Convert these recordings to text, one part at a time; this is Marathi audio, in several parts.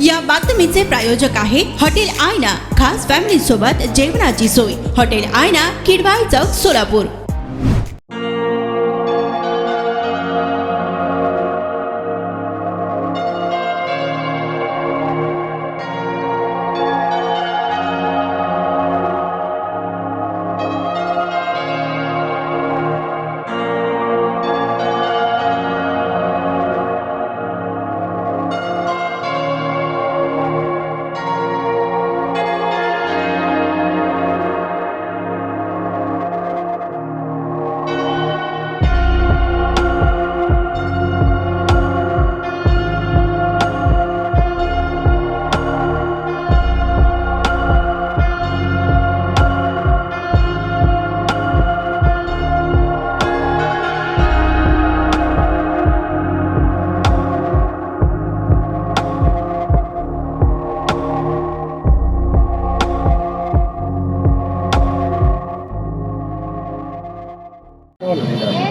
या बातमीचे प्रायोजक आहे हॉटेल आयना, खास फॅमिली सोबत जेवणाची सोय। हॉटेल आयना, किडवाई चौक, सोलापूर।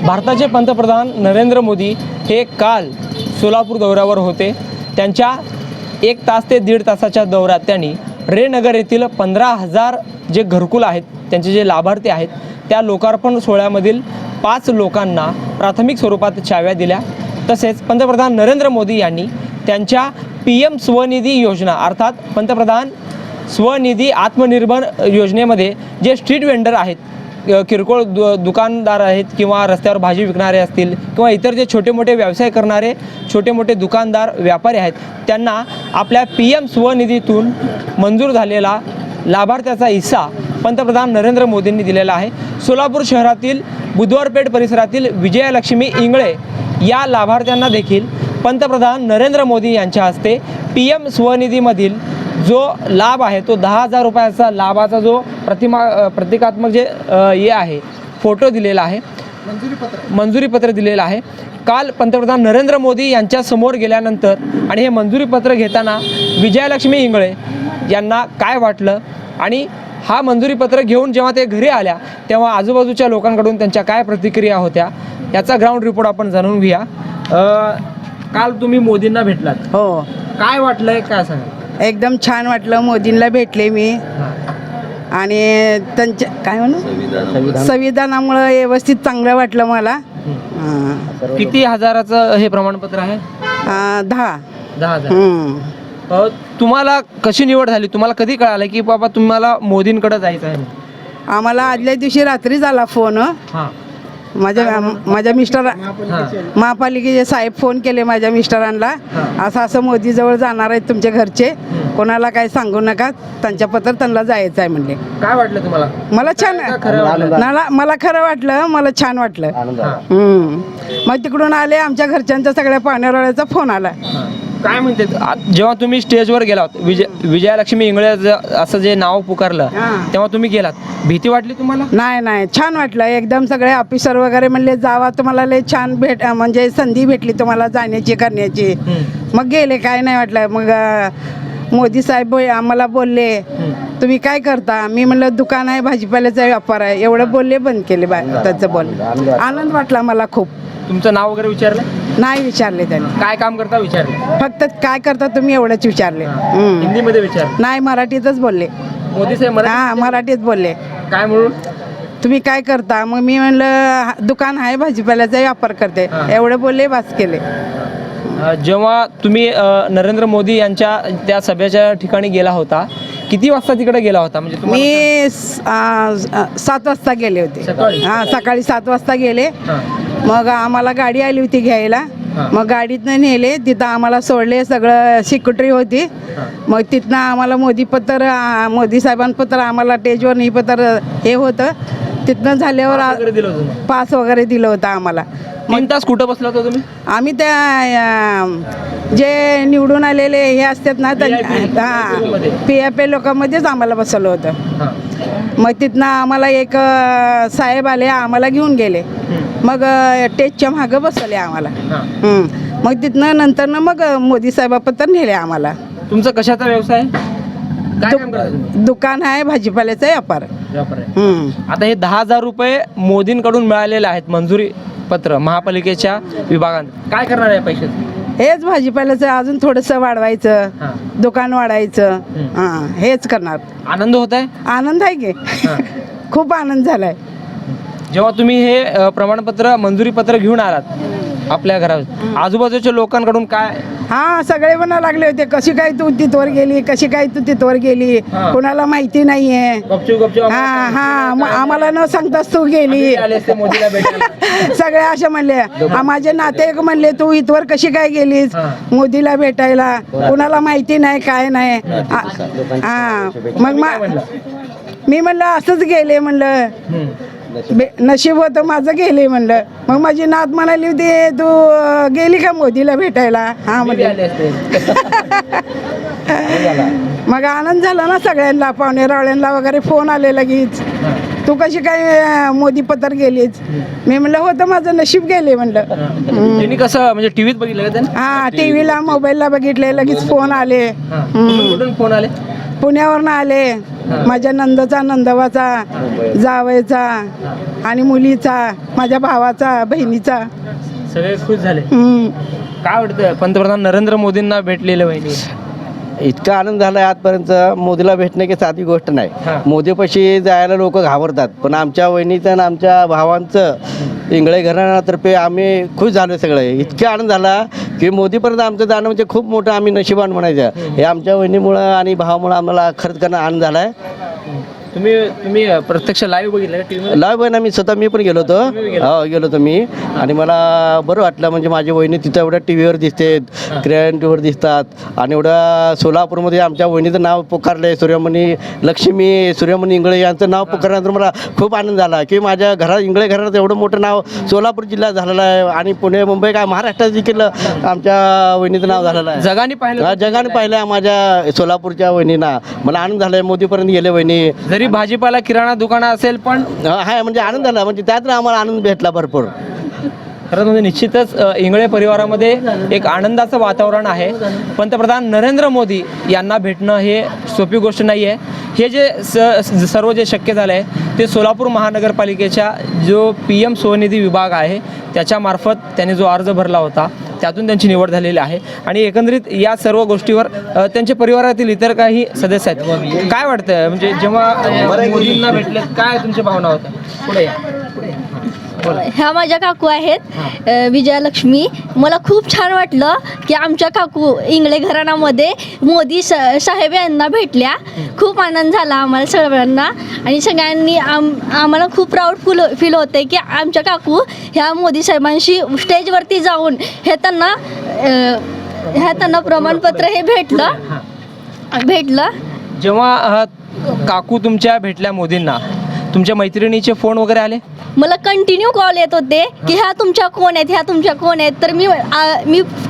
भारताचे पंतप्रधान नरेंद्र मोदी हे काल सोलापूर दौऱ्यावर होते। त्यांच्या 1 तास ते 1.5 तासाच्या दौऱ्यात त्यांनी रेनगर येथील 15,000 जे घरकुल आहेत, त्यांचे जे लाभार्थी आहेत, त्या लोकार्पण सोहळ्यामधील 5 लोकांना प्राथमिक स्वरूपात चाव्या दिल्या। तसेच पंतप्रधान नरेंद्र मोदी यांनी त्यांच्या PM स्वनिधी योजना अर्थात पंतप्रधान स्वनिधी आत्मनिर्भर योजनेमध्ये जे स्ट्रीट वेंडर आहेत, किरकोळ दुकानदार आहेत किंवा रस्त्यावर भाजी विकणारे असतील किंवा इतर जे छोटे मोठे व्यवसाय करणारे छोटे मोठे दुकानदार व्यापारी आहेत, त्यांना आपल्या PM स्वनिधीतून मंजूर झालेला लाभार्थ्याचा हिस्सा पंतप्रधान नरेंद्र मोदींनी दिलेला आहे। सोलापूर शहरातील बुधवारपेठ परिसरातील विजयलक्ष्मी इंगळे या लाभार्थ्यांना देखील पंतप्रधान नरेंद्र मोदी यांच्या हस्ते PM स्वनिधीमधील जो लाभ आहे तो 10,000 रुपयाचा लाभाचा जो प्रतिकात्मक जे हे आहे फोटो दिलेला आहे, मंजुरीपत्र दिलेलं आहे। काल पंतप्रधान नरेंद्र मोदी यांच्या समोर गेल्यानंतर आणि हे मंजुरीपत्र घेताना विजयलक्ष्मी इंगळे यांना काय वाटलं आणि हा मंजुरीपत्र घेऊन जेव्हा ते घरी आल्या तेव्हा आजूबाजूच्या लोकांकडून त्यांच्या काय प्रतिक्रिया होत्या याचा ग्राउंड रिपोर्ट आपण जाणून घेऊया। काल तुम्ही मोदींना भेटलात, हो, काय वाटलंय, काय सांगा? एकदम छान वाटलं। मोदींना भेटले मी आणि त्यांच्या काय म्हणू संविधानामुळे व्यवस्थित चांगलं वाटलं मला। किती हजाराचं हे प्रमाणपत्र आहे? 10,000। तुम्हाला कशी निवड झाली? तुम्हाला कधी कळालं की बाबा तुम्हाला मोदींकडे जायचं आहे? आम्हाला आदल्या दिवशी रात्री झाला फोन। माझ्या मिस्टर महापालिकेचे साहेब फोन केले माझ्या मिस्टरांना, असं मोदीजवळ जाणार आहेत तुमच्या घरचे, कोणाला काय सांगू नका, त्यांच्या पत्र त्यांना जायचं आहे म्हणले। काय वाटलं तुम्हाला? मला छान, मला खरं वाटलं, मला छान वाटलं। मग तिकडून आले, आमच्या घरच्यांच्या सगळ्या पाहुण्याराळ्याचा फोन आला। काय म्हणते जेव्हा तुम्ही स्टेजवर गेलात, विजयलक्ष्मी इंगळे असं जे नाव पुकारलं तेव्हा तुम्ही गेलात, भीती वाटली तुम्हाला? नाही, छान वाटलं एकदम। सगळे ऑफिसर वगैरे म्हणले जावा, तुम्हाला लय छान म्हणजे संधी भेटली तुम्हाला जाण्याची करण्याची। मग गेले, काय नाही वाटलं। मग मोदी साहेब आम्हाला बोलले तुम्ही काय करता? मी म्हणलं दुकान आहे, भाजीपाल्याचा व्यापार आहे, एवढं बोलले, बंद केले त्याचं बोल। आनंद वाटला मला खूप। तुमचं नाव वगैरे विचारलं? नाही विचारले त्यांनी। काय काम करता विचारले? फक्त काय करता तुम्ही एवढंच विचारले। हिंदीमध्ये विचारलं? नाही, मराठीतच बोलले। मोदी साहेब मराठीत बोलले। काय म्हणून? तुम्ही काय करता? मग मी म्हणलं दुकान आहे, भाजीपाल्याचा व्यापार करते, एवढं बोलले, बस केले। जेव्हा तुम्ही नरेंद्र मोदी यांच्या त्या सभेच्या ठिकाणी गेला होता, किती वाजता तिकडे गेला होता? म्हणजे मी 7 वाजता गेले होते। सकाळी 7 वाजता गेले। मग आम्हाला गाडी आली होती घ्यायला, मग गाडीतनं नेले, तिथं आम्हाला सोडले, सगळं सिक्युरिटी होती। मग तिथनं आम्हाला मोदी साहेबांपत्र आम्हाला स्टेजवर नाही पत्र हे होतं, तिथनं झाल्यावर पास वगैरे दिलं होतं आम्हाला। 3 तास कुठं बसला होता तुम्ही? आम्ही त्या जे निवडून आलेले हे असतात ना, PFA लोकांमध्येच आम्हाला बसवलं होतं। मग तिथनं आम्हाला एक साहेब आले, आम्हाला घेऊन गेले, मग स्टेजच्या मागं बसवले आम्हाला। मग तिथनं नंतर मग मोदी साहेबापत्र नेले आम्हाला। तुमचा कशाचा व्यवसाय? दुकान आहे, भाजीपाल्याचा व्यापार। आता हे 10,000 रुपये मोदींकडून मिळालेले आहेत, मंजुरी पत्र महापालिकेच्या विभागात, काय करणार आहे पैशाचं? हेच भाजीपाल्याचं अजून थोडंसं वाढवायचं, दुकान वाढायचं, हां हेच करणार. आनंद होत आहे? आनंद आहे की खूप आनंद झालाय. जेव्हा तुम्ही हे प्रमाणपत्र मंजुरी पत्र घेऊन आलात आपल्या घरात, आजूबाजूच्या लोकांकडून काय? हा सगळे म्हणा लागले होते कशी काय तू तिथवर गेली, कशी काय तू तिथवर गेली, कोणाला माहिती नाहीये. हा हा आम्हाला न सांगताच तू गेली. सगळे असे म्हणले, माझे नातेवाईक म्हणले तू इथवर कशी काय गेलीस मोदीला भेटायला, कोणाला माहिती नाही काय नाही. हा मग मी म्हणलं असंच गेले, म्हणलं नशीब होतं माझं गेले म्हणलं. मग माझी नात म्हणाली होती तू गेली का मोदीला भेटायला? हा म्हणजे मग आनंद झाला ना सगळ्यांना, पाहुणे रावळ्यांना वगैरे फोन आले लगेच, तू कशी काय मोदी पत्र गेलीच? मी म्हणलं होतं माझं नशीब गेले म्हणलं. त्यांनी कसं म्हणजे टीव्हीत बघितलं का? हा टीव्हीला मोबाईलला बघितले, लगेच फोन आले. कुठून फोन आले? पुण्यावरनं आले, माझ्या नंदचा, नंदवाचा, जावयाचा आणि मुलीचा, माझ्या भावाचा, बहिणीचा. सगळे खुश झाले. काय वाटतं पंतप्रधान नरेंद्र मोदींना भेटलेलं वहिनी? इतका आनंद झाला आहे आजपर्यंत. मोदीला भेटणे की साधी गोष्ट नाही. मोदीपाशी जायला लोक घाबरतात, पण आमच्या वहिनीचं आणि आमच्या भावांचं इंगळे घराण्यातर्फे आम्ही खुश झालो सगळे. इतका आनंद झाला की मोदीपर्यंत आमचं जाणं म्हणजे खूप मोठं आम्ही नशिबान म्हणायचं. हे आमच्या वहिनीमुळं आणि भावामुळं आम्हाला खरंच करणं आनंद झाला आहे. तुम्ही प्रत्यक्ष लाईव्ह बघितलं का? लाईव्ह आहे ना, मी स्वतः मी पण गेलो होतो. हो गेलो होतो मी, आणि मला बरं वाटलं. म्हणजे माझी वहिनी तिथं एवढ्या टी व्हीवर दिसते, टीव्हीवर दिसतात, आणि एवढ्या सोलापूरमध्ये आमच्या वहिनीचं नाव पुकारलं आहे, सूर्यमणी लक्ष्मी सूर्यमणी इंगळे यांचं नाव पुकारल्यानंतर मला खूप आनंद झाला की माझ्या घरात इंगळे घरात एवढं मोठं नाव सोलापूर जिल्ह्यात झालेलं आहे, आणि पुणे मुंबई काय महाराष्ट्रात देखील आमच्या वहिनीचं नाव झालेलं आहे. जगाने पाहिलं? जगाने पाहिलं माझ्या सोलापूरच्या वहिनींना. मला आनंद झाला आहे, मोदीपर्यंत गेले वहिनी. जरी भाजीपाला किराणा दुकान असेल पण हा म्हणजे आनंद झाला, म्हणजे त्यात आम्हाला आनंद भेटला भरपूर. खरंच म्हणजे निश्चितच इंगळे परिवारामध्ये एक आनंदाचं वातावरण आहे. पंतप्रधान नरेंद्र मोदी यांना भेटणं हे सोपी गोष्ट नाही आहे. हे जे सर्व जे शक्य झालं आहे ते सोलापूर महानगरपालिकेच्या जो PM स्वनिधी विभाग आहे त्याच्यामार्फत त्यांनी जो अर्ज भरला होता त्यातून त्यांची निवड झालेली आहे. आणि एकंदरीत या सर्व गोष्टीवर त्यांच्या परिवारातील इतर काही सदस्य आहेत. काय वाटतं म्हणजे जेव्हा मोदींना भेटले काय तुमच्या भावना होत्या? पुढे या. ह्या माझ्या काकू आहेत, विजयालक्ष्मी. मला खूप छान वाटलं की आमच्या काकू इंगळे घराण्यामध्ये मोदी साहेब यांना भेटल्या. खूप आनंद झाला आम्हाला सगळ्यांना, आणि सगळ्यांनी आम्हाला खूप प्राऊड फील होते की आमच्या काकू ह्या मोदी साहेबांशी स्टेजवरती जाऊन हे त्यांना प्रमाणपत्र हे भेटलं. जेव्हा काकू तुमच्या भेटल्या मोदींना, तुमच्या मैत्रिणीचे फोन वगैरे आले? मला कंटिन्यू कॉल येत होते की ह्या तुमच्या कोण आहेत, ह्या तुमच्या कोण आहेत. तर मी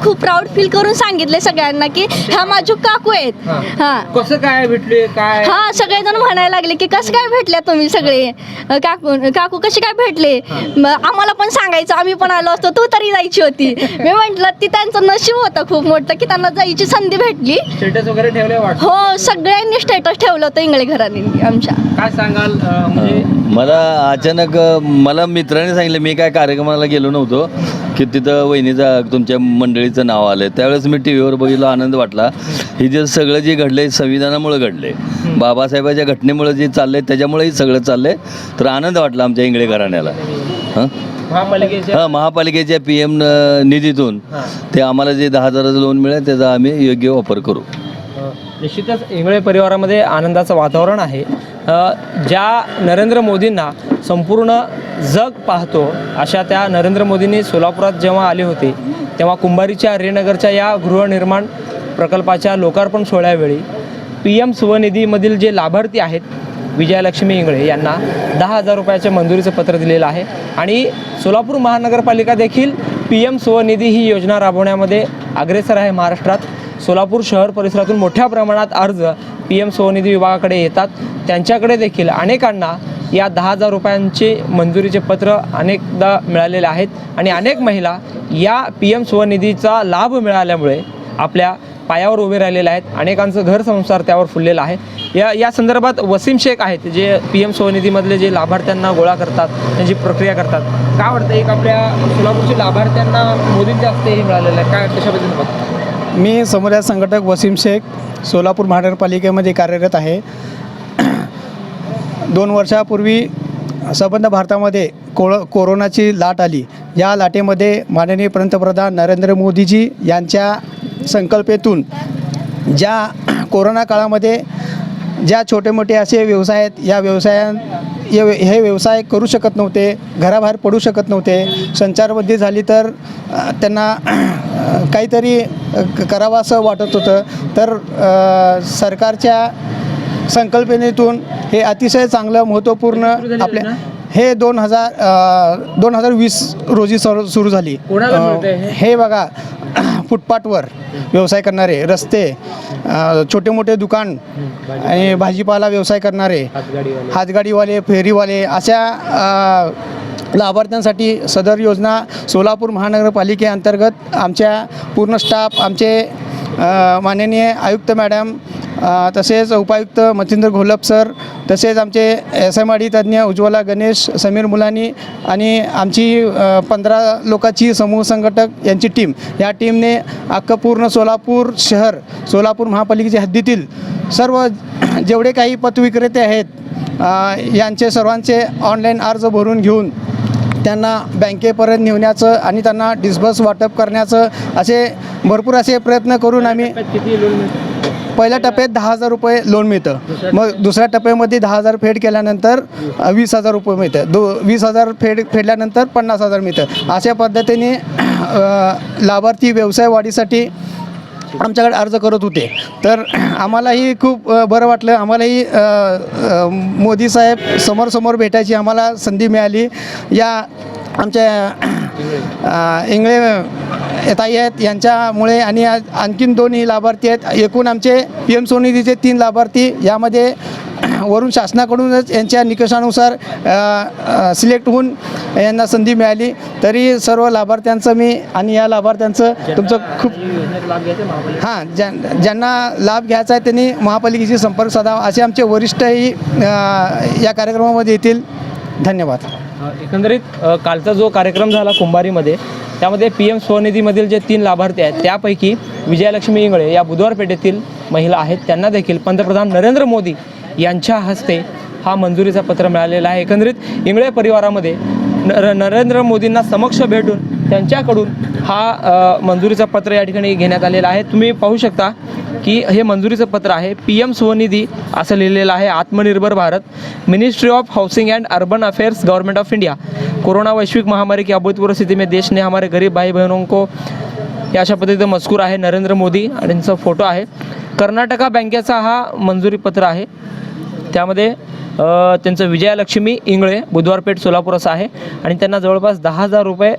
खूप प्राऊड फील करून सांगितले सगळ्यांना की ह्या माझ्या काकू आहेत. हां कसं काय भेटले काय? हां सगळेजण म्हणायला लागले की कसं काय भेटल्या तुम्ही सगळे, काकू कशी काय भेटले, आम्हाला पण सांगायचं, आम्ही पण आलो असतो, तू तरी जायची होती. मी म्हटलं ती त्यांचं नशीब होतं खूप मोठं की त्यांना जायची संधी भेटली. स्टेटस वगैरे ठेवले वाटतं? हो सगळ्यांनी स्टेटस ठेवलं होतं इंगळे घराने आमच्या. काय सांगाल म्हणजे मला अचानक मला मित्राने सांगितलं, मी काय कार्यक्रमाला गेलो नव्हतो, की तिथं वहिनीचा तुमच्या मंडळीचं नाव आलं. त्यावेळेस मी टी व्हीवर बघितलं, आनंद वाटला. हे जे सगळं जे घडलं संविधानामुळे घडले, बाबासाहेबाच्या घटनेमुळे जे चाललंय त्याच्यामुळेही सगळं चाललंय. तर आनंद वाटला आमच्या इंगळे घराण्याला. महापालिकेच्या PM निधीतून ते आम्हाला जे 10,000 लोन मिळेल त्याचा आम्ही योग्य वापर करू. निश्चितच इंगळे परिवारामध्ये आनंदाचं वातावरण आहे. ज्या नरेंद्र मोदींना संपूर्ण जग पाहतो अशा त्या नरेंद्र मोदींनी सोलापुरात जेव्हा आले होते तेव्हा कुंभारीच्या रेनगरच्या या गृहनिर्माण प्रकल्पाच्या लोकार्पण सोहळ्यावेळी PM स्वनिधीमधील जे लाभार्थी आहेत विजयालक्ष्मी इंगळे यांना 10,000 रुपयाच्या मंजुरीचं पत्र दिलेलं आहे. आणि सोलापूर महानगरपालिका देखील PM स्वनिधी ही योजना राबवण्यामध्ये अग्रेसर आहे महाराष्ट्रात. सोलापूर शहर परिसरातून मोठ्या प्रमाणात अर्ज PM स्वनिधी विभागाकडे येतात. त्यांच्याकडे देखील अनेकांना या 10,000 रुपयांचे मंजुरीचे पत्र अनेकदा मिळालेले आहेत. आणि अनेक महिला या PM स्वनिधीचा लाभ मिळाल्यामुळे आपल्या पायावर उभे राहिलेले आहेत. अनेकांचं घर संसार त्यावर फुललेला आहे. या संदर्भात वसीम शेख आहेत जे PM स्वनिधीमधले जे लाभार्थ्यांना गोळा करतात, त्यांची प्रक्रिया करतात. काय वाटतं, एक आपल्या सोलापूरच्या लाभार्थ्यांना मोदींच्या हस्ते हे मिळालेलं आहे, काय कशाबद्दल बघतो? मी समुदाय संघटक वसीम शेख सोलापूर महानगरपालिकेमध्ये कार्यरत आहे. 2 वर्षापूर्वी संबंध भारतामध्ये कोरोनाची लाट आली. या लाटेमध्ये माननीय पंतप्रधान नरेंद्र मोदीजी यांच्या संकल्पनेतून ज्या कोरोना काळामध्ये ज्या छोटे मोठे असे व्यवसाय आहेत, या हे व्यवसाय करू शकत नव्हते, घराबाहेर पडू शकत नव्हते. संचारबंदी झाली तर त्यांना काहीतरी करावं असं वाटत होतं. तर सरकारच्या संकल्पनेतून हे अतिशय चांगलं महत्त्वपूर्ण आपल्या हे 2020 रोजी सुरू झाली. हे बघा, फुटपाथवर व्यवसाय करणारे, रस्ते, छोटे मोठे दुकान आणि भाजीपाला व्यवसाय करणारे, हातगाडीवाले, फेरीवाले अशा लाभार्थ्यांसाठी सदर योजना सोलापूर महानगरपालिकेअंतर्गत आमच्या पूर्ण स्टाफ, आमचे माननीय आयुक्त मॅडम, तसेच उपायुक्त मच्छिंद्र घोलप सर, तसेच आमचे SMRD तज्ज्ञ उज्ज्वला गणेश, समीर मुलानी आणि आमची 15 लोकांची समूह संघटक यांची टीम, या टीमने अख्खं पूर्ण सोलापूर शहर, सोलापूर महापालिकेच्या हद्दीतील सर्व जेवढे काही पथविक्रेते आहेत यांचे सर्वांचे ऑनलाईन अर्ज भरून घेऊन त्यांना बँकेपर्यंत नेण्याचं आणि त्यांना डिस्बर्स वाटप करण्याचं असे भरपूर असे प्रयत्न करून आम्ही पहिल्या टप्प्यात 10,000 रुपये लोन मिळतं. मग दुसऱ्या टप्प्यामध्ये 10,000 फेड केल्यानंतर 20,000 रुपये मिळतं. 20,000 फेडल्यानंतर 50,000 मिळतं. अशा पद्धतीने लाभार्थी व्यवसाय वाढीसाठी आमच्याकडे अर्ज करत होते. तर आम्हालाही खूप बरं वाटलं. आम्हालाही मोदी साहेब समोर भेटायची आम्हाला संधी मिळाली. या आमच्या इंगळे ताई आहेत यांच्यामुळे, आणि आणखीन 2 लाभार्थी आहेत. एकूण आमचे PM स्वनिधीचे 3 लाभार्थी, यामध्ये वरून शासनाकडूनच यांच्या निकषानुसार सिलेक्ट होऊन यांना संधी मिळाली. तरी सर्व लाभार्थ्यांचं मी आणि या लाभार्थ्यांचं तुमचं खूप ज्यांना लाभ घ्यायचा आहे त्यांनी महापालिकेशी संपर्क साधावा, असे आमचे वरिष्ठही या कार्यक्रमामध्ये येतील. धन्यवाद. एकंदरीत कालचा जो कार्यक्रम झाला कुंभारीमध्ये, त्यामध्ये PM स्वनिधीमधील जे 3 लाभार्थी आहेत त्यापैकी विजयलक्ष्मी इंगळे या बुधवार पेठेतील महिला आहेत. त्यांना देखील पंतप्रधान नरेंद्र मोदी यांच्या हस्ते हा मंजुरीचा पत्र मिळालेला आहे. एकंदरीत इंगळे परिवारामध्ये नरेंद्र मोदींना समक्ष भेटून त्यांच्याकडून हा मंजुरीचा पत्र या ठिकाणी घेण्यात आलेला आहे. तुम्ही पाहू शकता की हे मंजुरीचं पत्र आहे. PM स्वनिधी असं लिहिलेलं आहे. आत्मनिर्भर Bharat, ministry of housing end urban affairs, government of India. Corona वैश्विक महामारी की अभूतपूर्व स्थिति में देश ने हमारे गरीब भाई बहनों को, या अशा पद्धतीचं मजकूर आहे. नरेंद्र मोदी आणि त्यांचा फोटो आहे. कर्नाटका बँकेचा हा मंजुरी पत्र आहे. त्यामध्ये त्यांचं विजयलक्ष्मी इंगळे, बुधवारपेठ, सोलापूर असं आहे. आणि त्यांना जवळपास 10,000 रुपये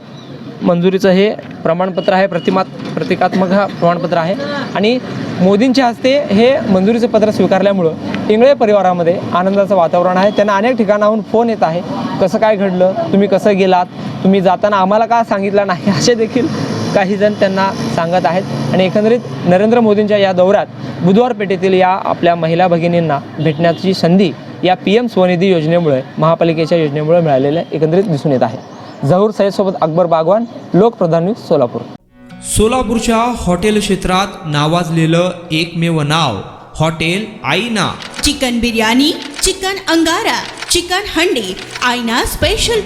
मंजुरीचं हे प्रमाणपत्र आहे. प्रतिकात्मक हा प्रमाणपत्र आहे. आणि मोदींच्या हस्ते हे मंजुरीचं पत्र स्वीकारल्यामुळं इंगळे परिवारामध्ये आनंदाचं वातावरण आहे. त्यांना अनेक ठिकाणाहून फोन येत आहे, कसं काय घडलं, तुम्ही कसं गेलात, तुम्ही जाताना आम्हाला का सांगितलं नाही, असे देखील काही जण त्यांना सांगत आहेत. आणि एकंदरीत नरेंद्र मोदींच्या या दौऱ्यात बुधवार पेठेतील या आपल्या महिला भगिनींना भेटण्याची संधी या PM स्वनिधी योजनेमुळे, महापालिकेच्या योजनेमुळे मिळालेलं एकंदरीत दिसून येत आहे. झहूर सय्यदसोबत अकबर बागवान, लोकप्रधान न्यूज, सोलापूर. सोलापूरच्या हॉटेल क्षेत्रात नावाजलेलं एकमेव नाव हॉटेल आईना. चिकन बिर्याणी, चिकन अंगारा, चिकन हंडी, आईना special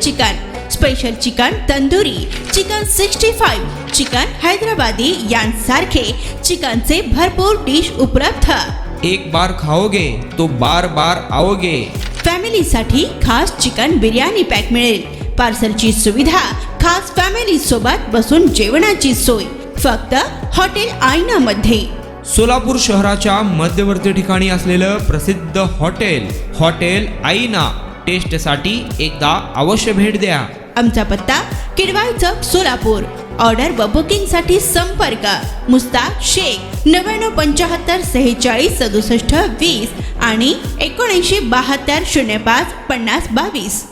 chicken tandoori, chicken 65, chicken Hyderabadi यांसारखे चिकनचे भरपूर डिश उपलब्ध. एक बार खाओगे तो बार बार आओगे. फॅमिलीसाठी खास चिकन बिर्याणी पॅक मिळेल. पार्सलची सुविधा, खास फॅमिली सोबत बसून जेवणाची सोय फक्त हॉटेल आईना मध्ये. सोलापूर शहराच्या मध्यवर्ती ठिकाणी असलेलं प्रसिद्ध हॉटेल आईना. टेस्टसाठी एकदा अवश्य भेट द्या. आमचा पत्ता किडवाई चौक, सोलापूर. ऑर्डर व बुकिंग साठी संपर्क मुस्ताक शेख 9975 46 67 20 आणि 7972 05 50 22.